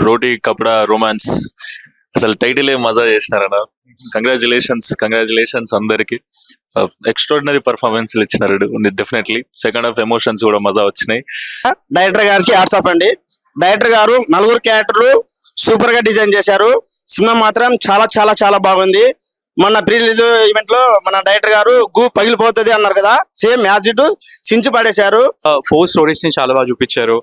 రోటీ కపడా romance అసలు title మజా చేసినారన్న. Congratulations అందరికి. ఎక్స్ట్రాడినరీ పర్ఫార్మెన్స్ ఇచ్చినారు డెఫినెట్లీ. సెకండ్ హాఫ్ ఎమోషన్స్ కూడా మజా వచ్చినాయి. డైరెక్టర్ గారికి హ్యాట్స్ ఆఫ్ అండి. డైరెక్టర్ గారు నలుగురు క్యారెక్టర్లు సూపర్ గా డిజైన్ చేశారు. సినిమా మాత్రం చాలా చాలా చాలా బాగుంది. మొన్న ప్రీ రిలీజ్ ఈవెంట్ లో మన డైరెక్టర్ గారు పగిలిపోతుంది అన్నారు కదా, సేమ్ యాజ్ ఇట్ సించి పడేశారు. 4 స్టోరీస్ ని చాలా బాగా చూపించారు.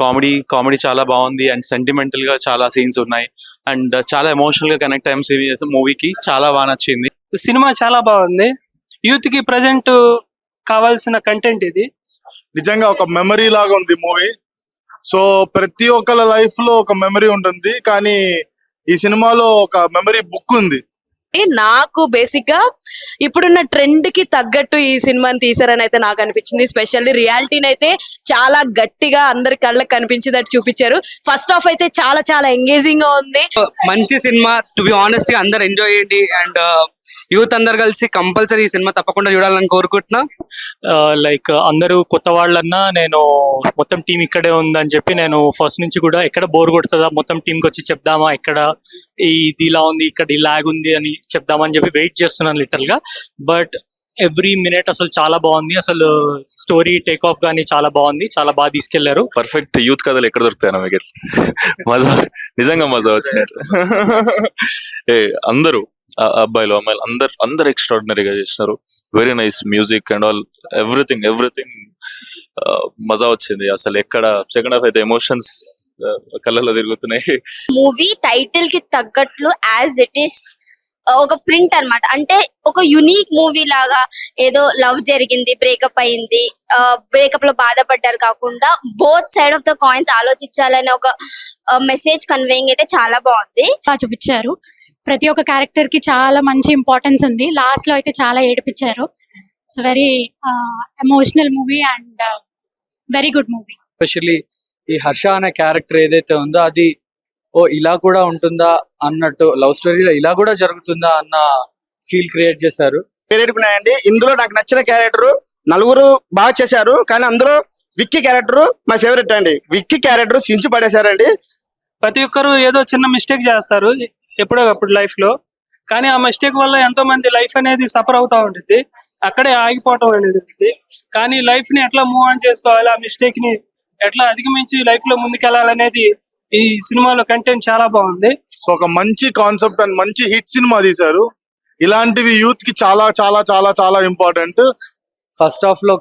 కామెడీ చాలా బాగుంది అండ్ సెంటిమెంటల్ గా చాలా సీన్స్ ఉన్నాయి అండ్ చాలా ఎమోషనల్ గా కనెక్ట్ అయ్యాం మూవీకి. చాలా బాగా నచ్చింది. సినిమా చాలా బాగుంది. యూత్ కి ప్రజెంట్ కావాల్సిన కంటెంట్ ఇది. నిజంగా ఒక మెమరీ లాగా ఉంది మూవీ. సో ప్రతి ఒక్కళ్ళ లైఫ్ లో ఒక మెమరీ ఉంటుంది, కానీ ఈ సినిమాలో ఒక మెమరీ బుక్ ఉంది. నాకు బేసిక్ గా ఇప్పుడున్న ట్రెండ్ కి తగ్గట్టు ఈ సినిమాని తీసారని అయితే నాకు అనిపించింది. స్పెషల్లీ రియాలిటీని అయితే చాలా గట్టిగా అందరి కళ్ళకి కనిపించేటట్టు చూపించారు. ఫస్ట్ హాఫ్ అయితే చాలా చాలా ఎంగేజింగ్ గా ఉంది. మంచి సినిమా, టు బి ఆనెస్ట్ గా అందరు ఎంజాయ్ చేయండి అండ్ యూత్ అందరు కలిసి కంపల్సరీ ఈ సినిమా తప్పకుండా చూడాలని కోరుకుంటున్నా. లైక్ అందరూ కొత్త వాళ్ళన్నా నేను మొత్తం టీం ఇక్కడే ఉందని చెప్పి నేను ఫస్ట్ నుంచి కూడా ఎక్కడ బోర్ కొడుతుందా మొత్తం టీంకి వచ్చి చెప్దామా, ఎక్కడ ఇది ఇలా ఉంది, ఇక్కడ ఈ లాగ్ ఉంది అని చెప్దామని చెప్పి వెయిట్ చేస్తున్నాను లిటరల్ గా. బట్ ఎవ్రీ మినిట్ అసలు చాలా బాగుంది. అసలు స్టోరీ టేక్ ఆఫ్ గానీ చాలా బాగుంది, చాలా బాగా తీసుకెళ్లారు. పర్ఫెక్ట్ యూత్ కథలు ఎక్కడ దొరుకుతాయి మీకు? మజా, నిజంగా మజా వచ్చినట్టు. అందరూ అబ్బాయిలు అమ్మాయిలు అందరు ఎక్స్ట్రాడినరీగా చేసినారు. Very nice music and all, everything మజా వచ్చింది. అసలు ఎక్కడ సెకండ్ హాఫ్ అయితే ఎమోషన్స్ కళ్ళలో తిరుగుతున్నాయి. మూవీ టైటిల్ కి తగ్గట్లు యాజ్ ఇట్ ఈస్ ఒక ప్రింట్ అన్నమాట. అంటే ఒక యునిక్ మూవీ లాగా, ఏదో లవ్ జరిగింది, బ్రేకప్ అయింది, బ్రేకప్ లో బాధపడ్డారు కాకుండా both side of the coins ఆలోచించాలనే ఒక మెసేజ్ కన్వేయింగ్ అయితే చాలా బాగుంది. చూపించారు. ప్రతి ఒక్క క్యారెక్టర్ కి చాలా మంచి ఇంపార్టెన్స్ ఉంది. లాస్ట్ లో అయితే చాలా ఏడిపించారు. It's very emotional movie and very good movie. Especially ఈ హర్ష అనే క్యారెక్టర్ ఏదైతే ఉందో అది ఇలా కూడా ఉంటుందా అన్నట్టు, లవ్ స్టోరీలో ఇలా కూడా జరుగుతుందా అన్న ఫీల్ క్రియేట్ చేశారు. అండి ఇందులో నాకు నచ్చిన క్యారెక్టర్ నలుగురు బాగా చేశారు, కానీ అందులో విక్కీ క్యారెక్టర్ మై ఫేవరెట్ అండి. విక్కీ క్యారెక్టర్ సించి పడేశారండి. ప్రతి ఒక్కరు ఏదో చిన్న మిస్టేక్ చేస్తారు ఎప్పుడో అప్పుడు లైఫ్ లో, కానీ ఆ మిస్టేక్ వల్ల ఎంతో మంది లైఫ్ అనేది సఫర్ అవుతా ఉంటుంది, అక్కడే ఆగిపోవటం అనేది ఉంటుంది. కానీ లైఫ్ ని ఎట్లా మూవ్ ఆన్ చేసుకోవాలి, ఆ మిస్టేక్ ని ఎట్లా అధిగమించి లైఫ్ లో ముందుకెళ్లాలనేది ఈ సినిమాలో కంటెంట్ చాలా బాగుంది. సో ఒక మంచి కాన్సెప్ట్ అండ్ మంచి హిట్ సినిమా తీశారు. ఇలాంటివి యూత్ కి చాలా చాలా చాలా చాలా ఇంపార్టెంట్. ఫస్ట్ హాఫ్ లో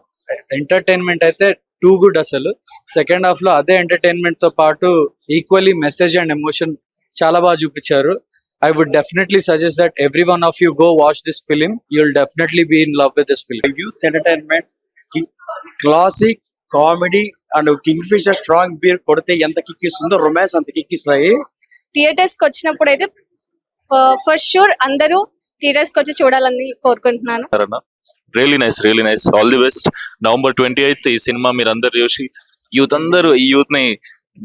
ఎంటర్టైన్మెంట్ అయితే టూ గుడ్. అసలు సెకండ్ హాఫ్ లో అదే ఎంటర్టైన్మెంట్ తో పాటు ఈక్వల్లీ మెసేజ్ అండ్ ఎమోషన్ చాలా బాగా చూపించారు. I would definitely suggest that every one of you go watch this film. You'll definitely be in love with this film. Youth entertainment, classic comedy and Kingfisher strong beer కొడితే ఎంత కిక్కిస్తుందో romance అంత కిక్కిస్తాయి. Theatres కి వచ్చినప్పుడు అయితే first sure అందరూ theatres కి వచ్చి చూడాలని కోరుకుంటున్నాను. Really nice. All the best. November 28th ఈ సినిమా మీరు అందరు చూసి ఈ యూత్ ని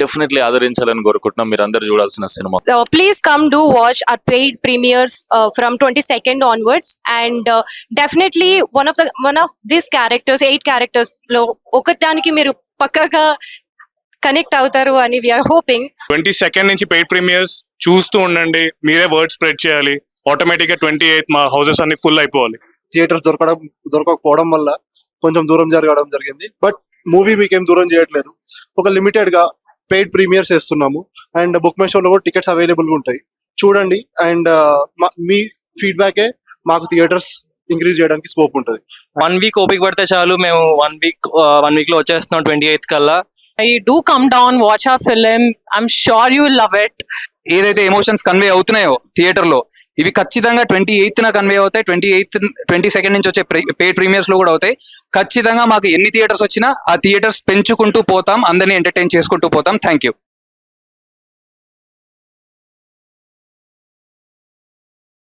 డెఫినెట్లీ ఆదరించాలని కోరుకుంటున్నాం. మీరు అందరు చూడాల్సిన cinema. Please come do watch our paid premieres from 22nd onwards and definitely one of these characters, 8 characters లో ఒకదానికి మీరు పక్కగా కనెక్ట్ అవుతారు అని we are hoping. 22nd నుంచి పెయిడ్ ప్రీమియర్స్ చూస్తూ ఉండండి. మీరే వర్డ్ స్ప్రెడ్ చేయాలి. ఆటోమేటిక్ గా 28th మా హౌసెస్ అన్ని ఫుల్ అయిపోవాలి. థియేటర్స్ దొరకకపోవడం వల్ల కొంచెం దూరం జరగడం జరిగింది. బట్ మూవీ మీకేం దూరం చేయట్లేదు. ఒక లిమిటెడ్ గా పెయిడ్ ప్రీమియర్స్ వేస్తున్నాము అండ్ బుక్ మై షోలో కూడా టికెట్స్ అవైలబుల్ గా ఉంటాయి. చూడండి అండ్ మీ ఫీడ్బ్యాకే మాకు థియేటర్స్ ఇంక్రీజ్ చేయడానికి స్కోప్ ఉంటుంది. 1 week ఓపిక పడితే చాలు. మేము 1 week లో వచ్చేస్తున్నాం 28th కల్లా. Do come down, watch our film. I'm sure you will love it. ఏదైతే ఎమోషన్స్ కన్వే అవుతున్నాయో థియేటర్ లో ఇవి ఖచ్చితంగా 28th కన్వే అవుతాయి. 22nd నుంచి వచ్చే పెయిడ్ ప్రీమియర్స్ లో కూడా అవుతాయి. ఖచ్చితంగా మాకు ఎన్ని థియేటర్స్ వచ్చినా ఆ థియేటర్స్ పెంచుకుంటూ పోతాం, అందరినీ ఎంటర్టైన్ చేసుకుంటూ పోతాం. Thank you.